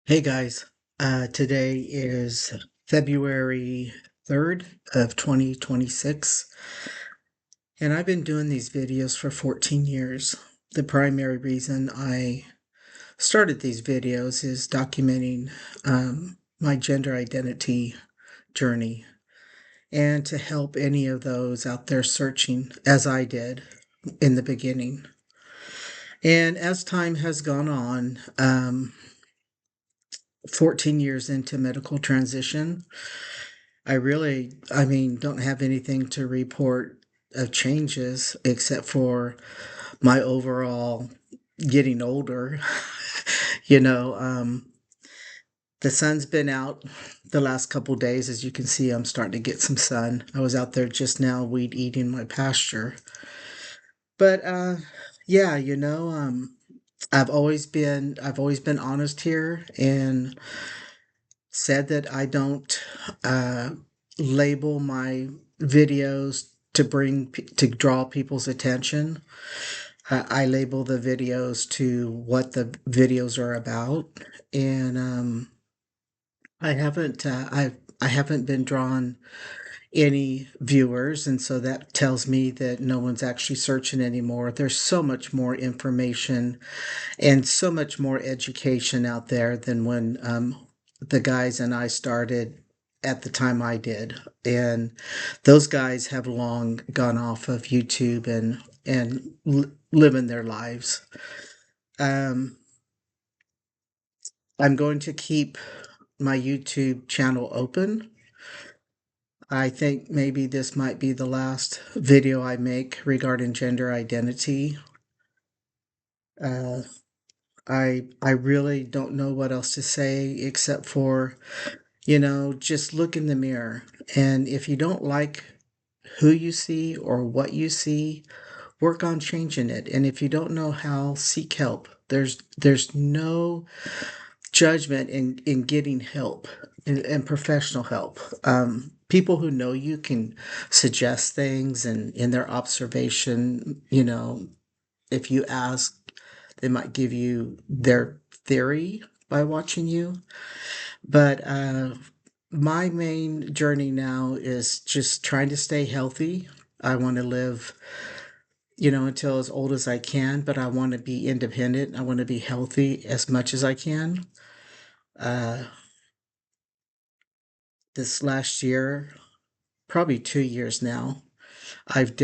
Hey guys, today is February 3rd of 2026, and I've been doing these videos for 14 years. The primary reason I started these videos is documenting my gender identity journey and to help any of those out there searching, as I did in the beginning. And as time has gone on, 14 years into medical transition, don't have anything to report of changes except for my overall getting older. you know, um, the sun's been out the last couple days. As you can see, I'm starting to get some sun. I was out there just now weed eating my pasture. But yeah, I've always been honest here and said that I don't uh, label my videos to draw people's attention. I label the videos to what the videos are about, and I haven't been drawn any viewers, and so that tells me that no one's actually searching anymore. There's so much more information and so much more education out there than when the guys and I started at the time I did. And those guys have long gone off of YouTube and living their lives. Um, I'm going to keep my YouTube channel open. I think maybe this might be the last video I make regarding gender identity. Uh, I really don't know what else to say except for, just look in the mirror. And if you don't like who you see or what you see, work on changing it. And if you don't know how, seek help. There's no judgment in getting help and professional help. People who know you can suggest things, and in their observation, if you ask, they might give you their theory by watching you. But my main journey now is just trying to stay healthy. I want to live, until as old as I can, but I want to be independent. I want to be healthy as much as I can. Uh, this last year, probably 2 years now, I've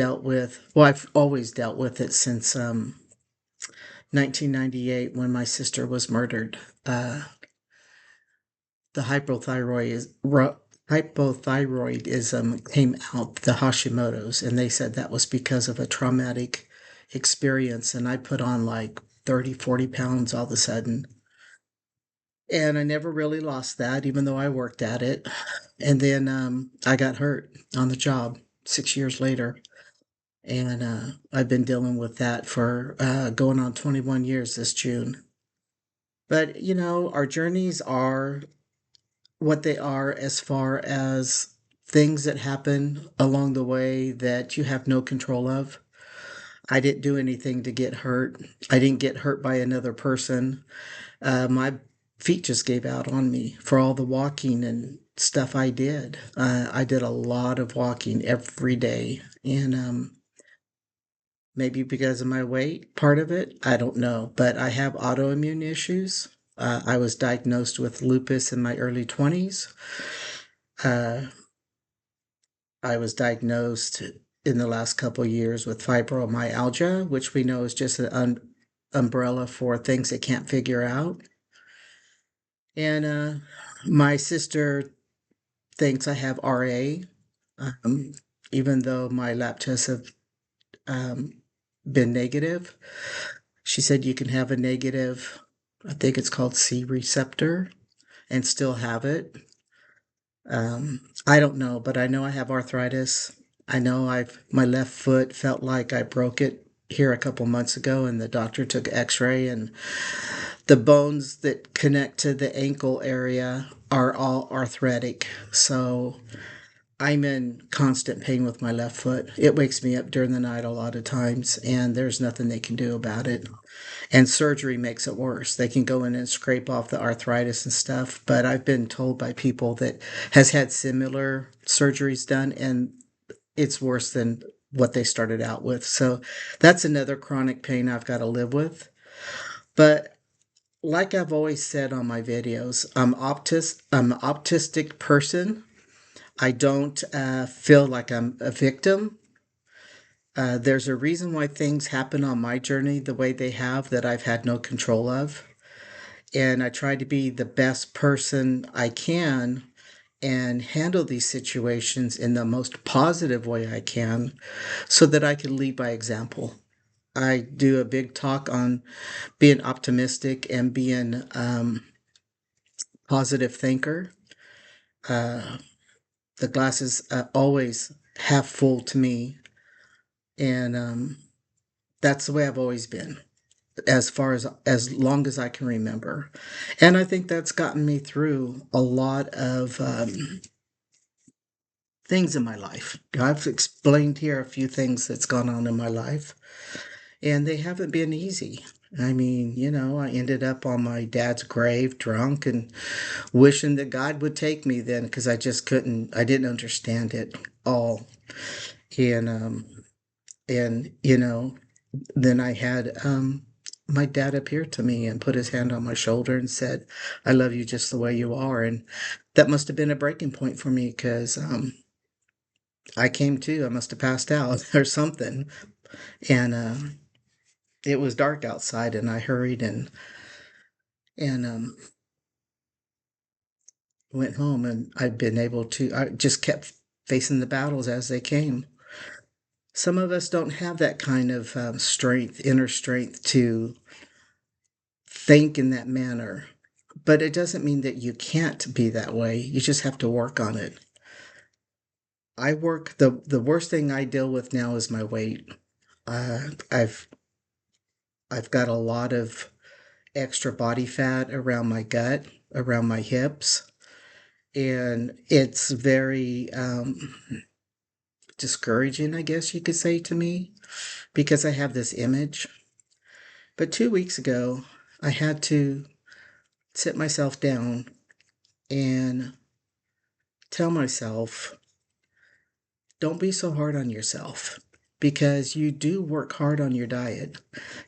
always dealt with it since 1998 when my sister was murdered. The hypothyroidism came out, the Hashimoto's, and they said that was because of a traumatic experience. And I put on like 30, 40 pounds all of a sudden. And I never really lost that, even though I worked at it. And then I got hurt on the job 6 years later. And I've been dealing with that for going on 21 years this June. But, our journeys are what they are as far as things that happen along the way that you have no control of. I didn't do anything to get hurt. I didn't get hurt by another person. My feet just gave out on me for all the walking and stuff I did. I did a lot of walking every day, and maybe because of my weight, part of it, I don't know. But I have autoimmune issues. I was diagnosed with lupus in my early 20s. Uh, I was diagnosed in the last couple of years with fibromyalgia, which we know is just an umbrella for things they can't figure out. And my sister thinks I have RA, um, even though my lab tests have um, been negative. She said you can have a negative, I think it's called C receptor, and still have it. I don't know, but I know I have arthritis. I know my left foot felt like I broke it here a couple months ago, and the doctor took x-ray, and the bones that connect to the ankle area are all arthritic. So I'm in constant pain with my left foot. It wakes me up during the night a lot of times, and there's nothing they can do about it. And surgery makes it worse. They can go in and scrape off the arthritis and stuff, but I've been told by people that has had similar surgeries done, and it's worse than what they started out with. So that's another chronic pain I've got to live with. But like I've always said on my videos, I'm an optimistic person. I don't feel like I'm a victim. There's a reason why things happen on my journey the way they have that I've had no control of. And I try to be the best person I can and handle these situations in the most positive way I can so that I can lead by example. I do a big talk on being optimistic and being positive thinker. Uh, the glass is always half full to me, and that's the way I've always been, as long as I can remember. And I think that's gotten me through a lot of things in my life. I've explained here a few things that's gone on in my life, and they haven't been easy. I mean, I ended up on my dad's grave drunk and wishing that God would take me then because I just couldn't, I didn't understand it all. And, then I had my dad appear to me and put his hand on my shoulder and said, I love you just the way you are. And that must have been a breaking point for me because I came to, I must have passed out or something. And it was dark outside and I hurried and went home and I'd been able to, I just kept facing the battles as they came. Some of us don't have that kind of strength, inner strength to think in that manner. But it doesn't mean that you can't be that way. You just have to work on it. The worst thing I deal with now is my weight. Uh, I've I've got a lot of extra body fat around my gut, around my hips, and it's very discouraging, I guess you could say to me, because I have this image. But 2 weeks ago, I had to sit myself down and tell myself, don't be so hard on yourself because you do work hard on your diet.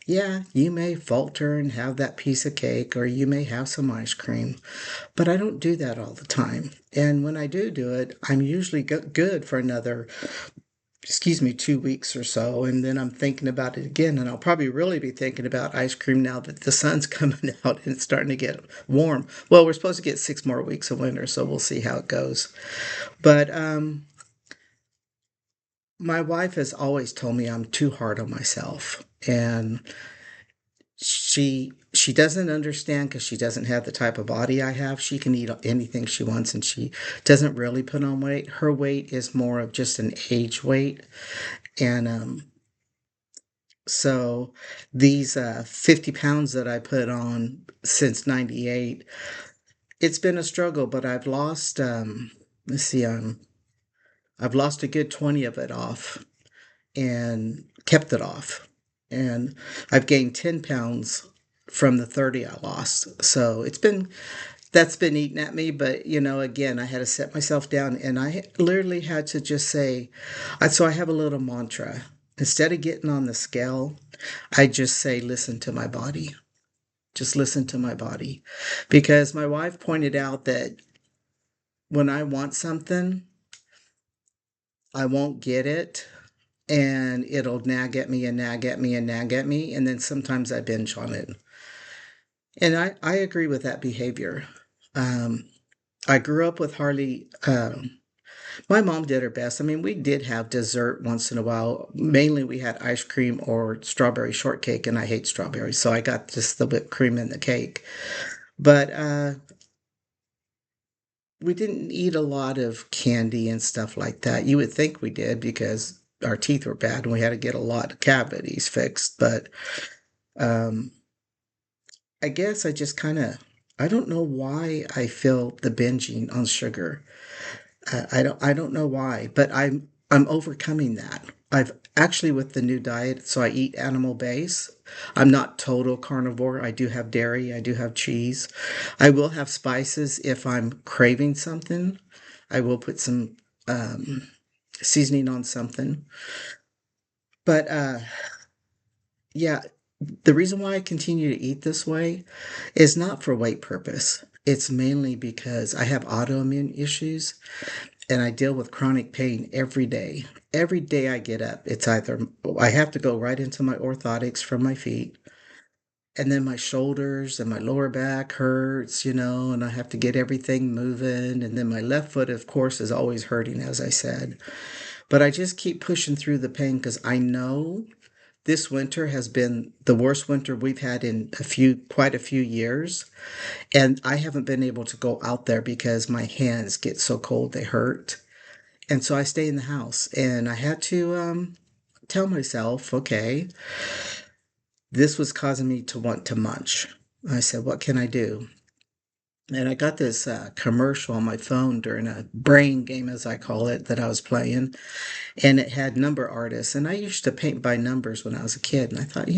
Yeah, you may falter and have that piece of cake or you may have some ice cream, but I don't do that all the time. And when I do it, I'm usually good for another, 2 weeks or so. And then I'm thinking about it again. And I'll probably really be thinking about ice cream now that the sun's coming out and it's starting to get warm. Well, we're supposed to get 6 more weeks of winter, so we'll see how it goes. But my wife has always told me I'm too hard on myself. And she doesn't understand because she doesn't have the type of body I have. She can eat anything she wants and she doesn't really put on weight. Her weight is more of just an age weight. And so these 50 pounds that I put on since 98, it's been a struggle, but I've lost let's see, I've lost a good 20 of it off and kept it off. And I've gained 10 pounds from the 30 I lost. So that's been eating at me. But, again, I had to set myself down and I literally had to just say, so I have a little mantra. Instead of getting on the scale, I just say, listen to my body. Just listen to my body. Because my wife pointed out that when I want something, I won't get it and it'll nag at me and nag at me and nag at me. And then sometimes I binge on it. And I agree with that behavior. Um, I grew up with hardly, my mom did her best. I mean, we did have dessert once in a while. Mainly we had ice cream or strawberry shortcake, and I hate strawberries. So I got just the whipped cream in the cake. But we didn't eat a lot of candy and stuff like that. You would think we did because our teeth were bad and we had to get a lot of cavities fixed. But um, I guess I just kind of, I don't know why I feel the binging on sugar. I don't know why, but I'm overcoming that. I've actually with the new diet, so I eat animal base. I'm not total carnivore. I do have dairy, I do have cheese. I will have spices if I'm craving something. I will put some um, seasoning on something. But yeah, the reason why I continue to eat this way is not for weight purpose. It's mainly because I have autoimmune issues and I deal with chronic pain every day. Every day I get up, it's either I have to go right into my orthotics from my feet, and then my shoulders and my lower back hurts, and I have to get everything moving. And then my left foot, of course, is always hurting, as I said. But I just keep pushing through the pain because I know this winter has been the worst winter we've had in quite a few years. And I haven't been able to go out there because my hands get so cold they hurt. And so I stay in the house and I had to tell myself, okay, this was causing me to want to munch. I said, what can I do? And I got this commercial on my phone during a brain game, as I call it, that I was playing. And it had number artists. And I used to paint by numbers when I was a kid. And I thought,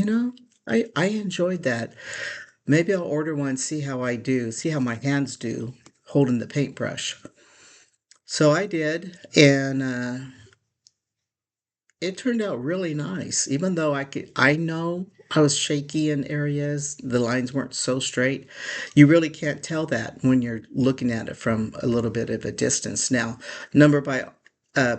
I enjoyed that. Maybe I'll order one, see how I do, see how my hands do holding the paintbrush. So I did. And it turned out really nice, even though I know I was shaky in areas, the lines weren't so straight. You really can't tell that when you're looking at it from a little bit of a distance. Now, number by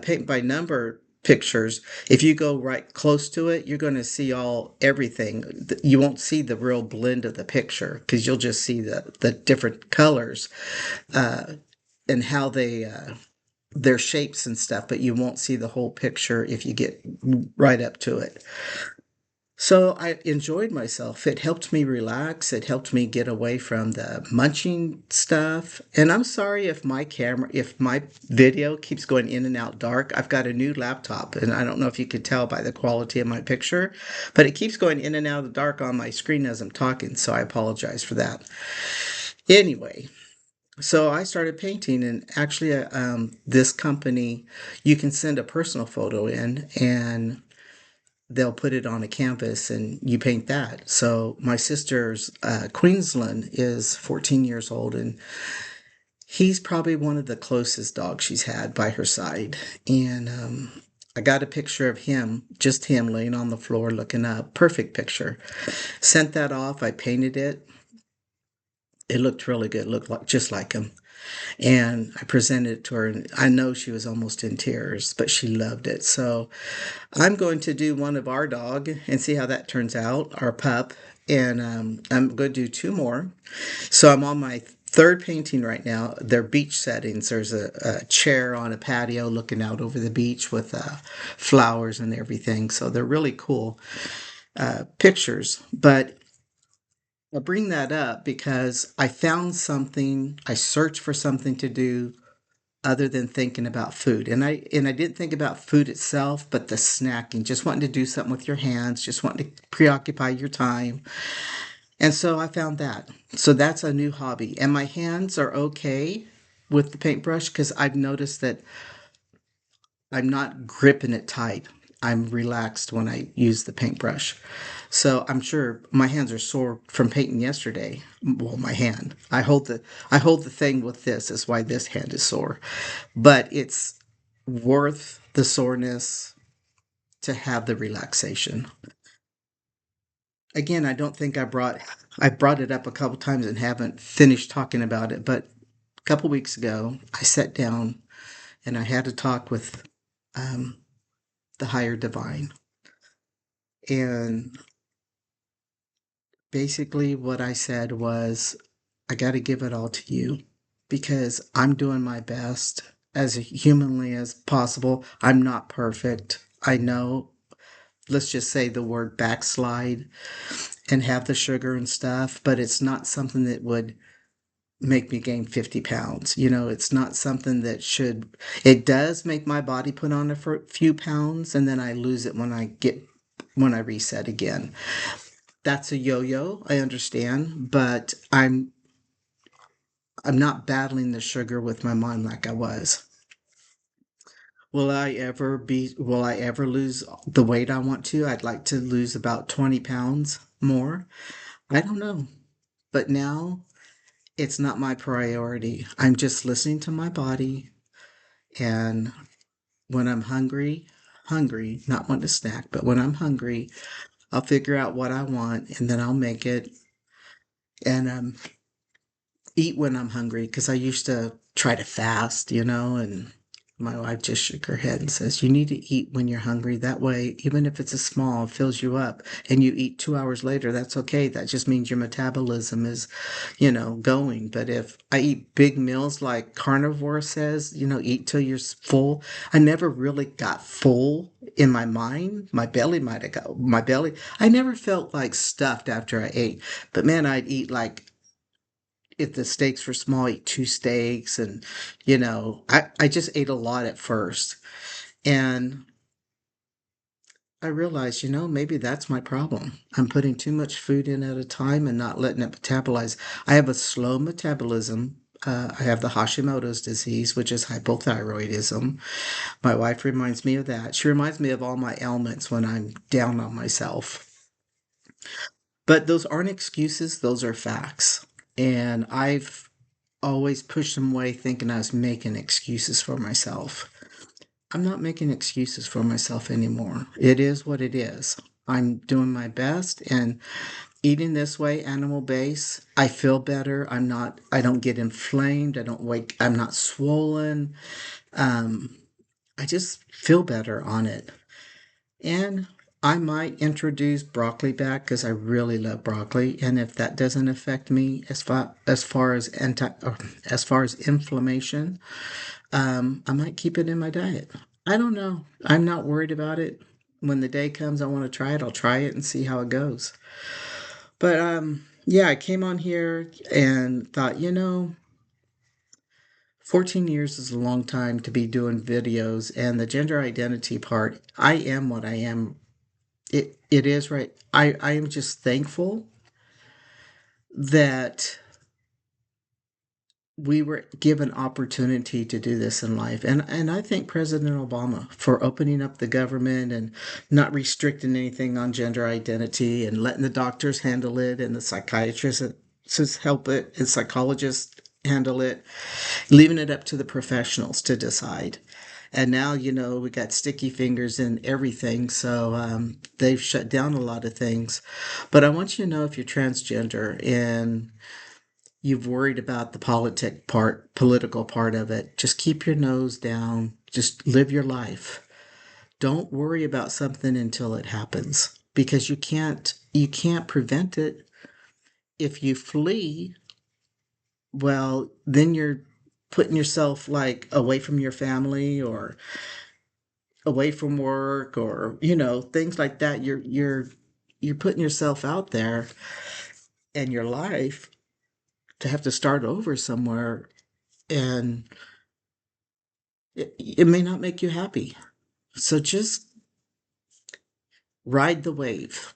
paint by number pictures, if you go right close to it, you're going to see everything. You won't see the real blend of the picture because you'll just see the different colors uh, and how their shapes and stuff, but you won't see the whole picture if you get right up to it. So I enjoyed myself. It helped me relax. It helped me get away from the munching stuff. And I'm sorry if my video keeps going in and out dark. I've got a new laptop, and I don't know if you could tell by the quality of my picture, but it keeps going in and out of the dark on my screen as I'm talking. So I apologize for that. Anyway, so I started painting, and actually, this company, you can send a personal photo in, and they'll put it on a canvas, and you paint that. So my sister's Queensland is 14 years old, and he's probably one of the closest dogs she's had by her side. And I got a picture of him, just him laying on the floor looking up. Perfect picture. Sent that off. I painted it. It looked really good. Looked like just like him. And I presented it to her, and I know she was almost in tears, but she loved it. So I'm going to do one of our dog and see how that turns out, our pup. And I'm going to do two more. So I'm on my third painting right now. They're beach settings. There's a chair on a patio looking out over the beach with flowers and everything. So they're really cool pictures. But I bring that up because I found something, I searched for something to do other than thinking about food. And I didn't think about food itself, but the snacking, just wanting to do something with your hands, just wanting to preoccupy your time. And so I found that. So that's a new hobby. And my hands are okay with the paintbrush because I've noticed that I'm not gripping it tight. I'm relaxed when I use the paintbrush. So I'm sure my hands are sore from painting yesterday. Well, my hand. I hold the thing with this. Is why this hand is sore. But it's worth the soreness to have the relaxation. Again, I don't think I brought it up a couple times and haven't finished talking about it, but a couple weeks ago I sat down and I had a talk with um, the higher divine. And basically, what I said was, I got to give it all to you because I'm doing my best as humanly as possible. I'm not perfect. I know, let's just say the word backslide and have the sugar and stuff, but it's not something that would make me gain 50 pounds. It's not something that it does make my body put on a few pounds and then I lose it when I reset again. That's a yo-yo, I understand, but I'm not battling the sugar with my mind like I was. will I ever lose the weight I want to? I'd like to lose about 20 pounds more. I don't know. But now it's not my priority. I'm just listening to my body. And when I'm hungry, not want to snack, but when I'm hungry, I'll figure out what I want and then I'll make it and eat when I'm hungry because I used to try to fast, and my wife just shook her head and says, "You need to eat when you're hungry. That way, even if it's a small, it fills you up, and you eat 2 hours later, that's okay. That just means your metabolism is, going. But if I eat big meals like carnivore says, eat till you're full, I never really got full in my mind. My belly might have got, my belly, I never felt like stuffed after I ate. But man, I'd eat like, if the steaks were small, eat two steaks. And, I just ate a lot at first. And I realized, maybe that's my problem. I'm putting too much food in at a time and not letting it metabolize. I have a slow metabolism. I have the Hashimoto's disease, which is hypothyroidism. My wife reminds me of that. She reminds me of all my ailments when I'm down on myself. But those aren't excuses, those are facts. And I've always pushed them away thinking I was making excuses for myself. I'm not making excuses for myself anymore. It is what it is. I'm doing my best and eating this way, animal based, I feel better. I don't get inflamed. I'm not swollen. Um, I just feel better on it. And I might introduce broccoli back because I really love broccoli. And if that doesn't affect me as far as inflammation, I might keep it in my diet. I don't know. I'm not worried about it. When the day comes, I want to try it. I'll try it and see how it goes. But yeah, I came on here and thought, 14 years is a long time to be doing videos, and the gender identity part, I am what I am. It is right. I am just thankful that we were given opportunity to do this in life. And I thank President Obama for opening up the government and not restricting anything on gender identity and letting the doctors handle it and the psychiatrists help it and psychologists handle it, leaving it up to the professionals to decide. And now, we got sticky fingers in everything, so they've shut down a lot of things. But I want you to know, if you're transgender and you've worried about the political part of it, just keep your nose down. Just live your life. Don't worry about something until it happens, because you can't prevent it. If you flee, well, then you're putting yourself like away from your family or away from work, or things like that. You're putting yourself out there and your life to have to start over somewhere, and it may not make you happy. So just ride the wave.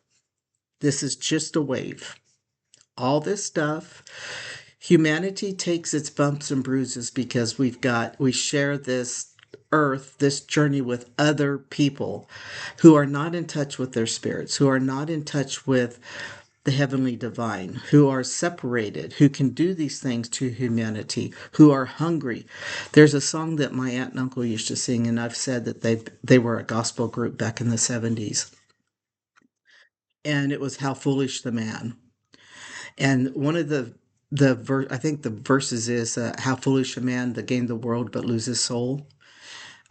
This is just a wave. All this stuff, humanity takes its bumps and bruises because we share this earth, this journey with other people who are not in touch with their spirits, who are not in touch with the heavenly divine, who are separated, who can do these things to humanity, who are hungry. There's a song that my aunt and uncle used to sing, and I've said that they were a gospel group back in the 70s. And it was How Foolish the Man. And one of I think the verses is, how foolish a man that gained the world but lose his soul,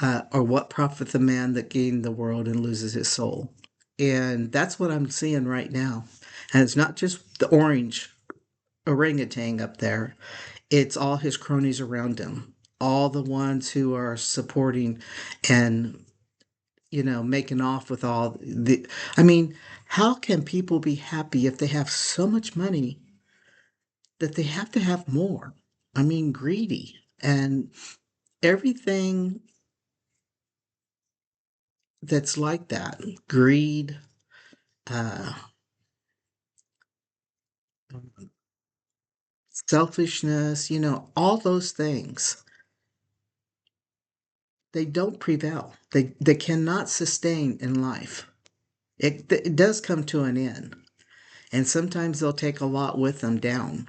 or what profit the man that gained the world and loses his soul. And that's what I'm seeing right now. And it's not just the orange orangutan up there, it's all his cronies around him, all the ones who are supporting and, making off with all the. I mean, how can people be happy if they have so much money that they have to have more? I mean, greedy and everything that's like that, greed, uh, selfishness, all those things. they don't prevail. They cannot sustain in life. It does come to an end, and sometimes they'll take a lot with them down.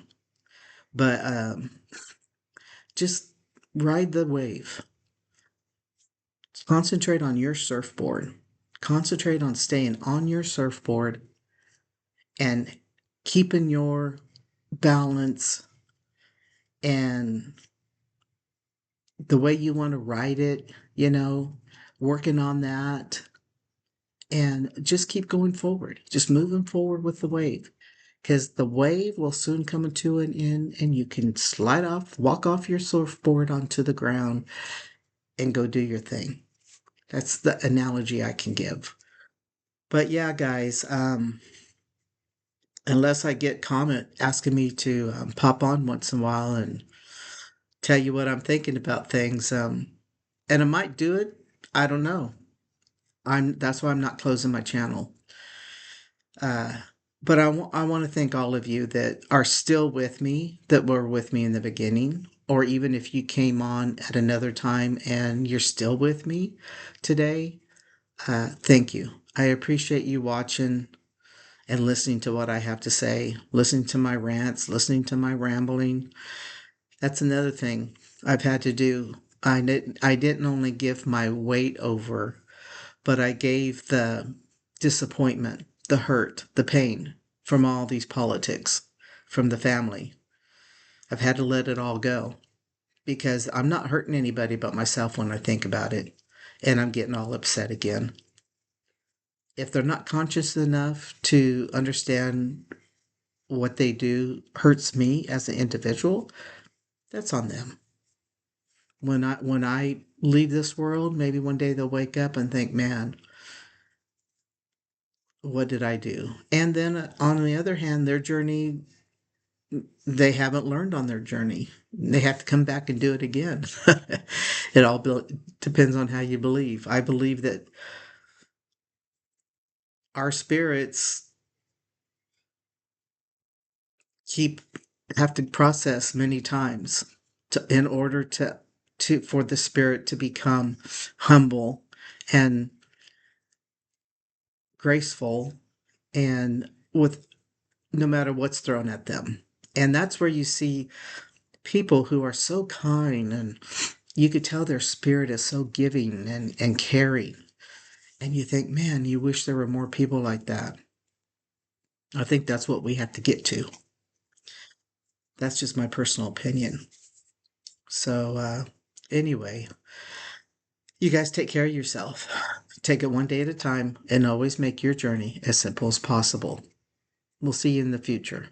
But just ride the wave. Concentrate on your surfboard. Concentrate on staying on your surfboard and keeping your balance and the way you want to ride it, working on that and just keep going forward, just moving forward with the wave. Because the wave will soon come to an end and you can slide off, walk off your surfboard onto the ground and go do your thing. That's the analogy I can give. But yeah, guys, unless I get comment asking me to pop on once in a while and tell you what I'm thinking about things, and I might do it. I don't know. That's why I'm not closing my channel. Uh, but I want to thank all of you that are still with me, that were with me in the beginning, or even if you came on at another time and you're still with me today. Thank you. I appreciate you watching and listening to what I have to say, listening to my rants, listening to my rambling. That's another thing I've had to do. I didn't only give my weight over, but I gave the disappointment, the hurt, the pain from all these politics, from the family. I've had to let it all go because I'm not hurting anybody but myself when I think about it, and I'm getting all upset again. If they're not conscious enough to understand what they do hurts me as an individual, that's on them. When I leave this world, maybe one day they'll wake up and think, "Man, what did I do?" And then on the other hand, their journey, they haven't learned on their journey. They have to come back and do it again. It all depends on how you believe. I believe that our spirits keep have to process many times in order to for the spirit to become humble and graceful and with no matter what's thrown at them. And that's where you see people who are so kind and you could tell their spirit is so giving and caring. And you think, man, you wish there were more people like that. I think that's what we have to get to. That's just my personal opinion. So, anyway, you guys take care of yourself. Take it one day at a time and always make your journey as simple as possible. We'll see you in the future.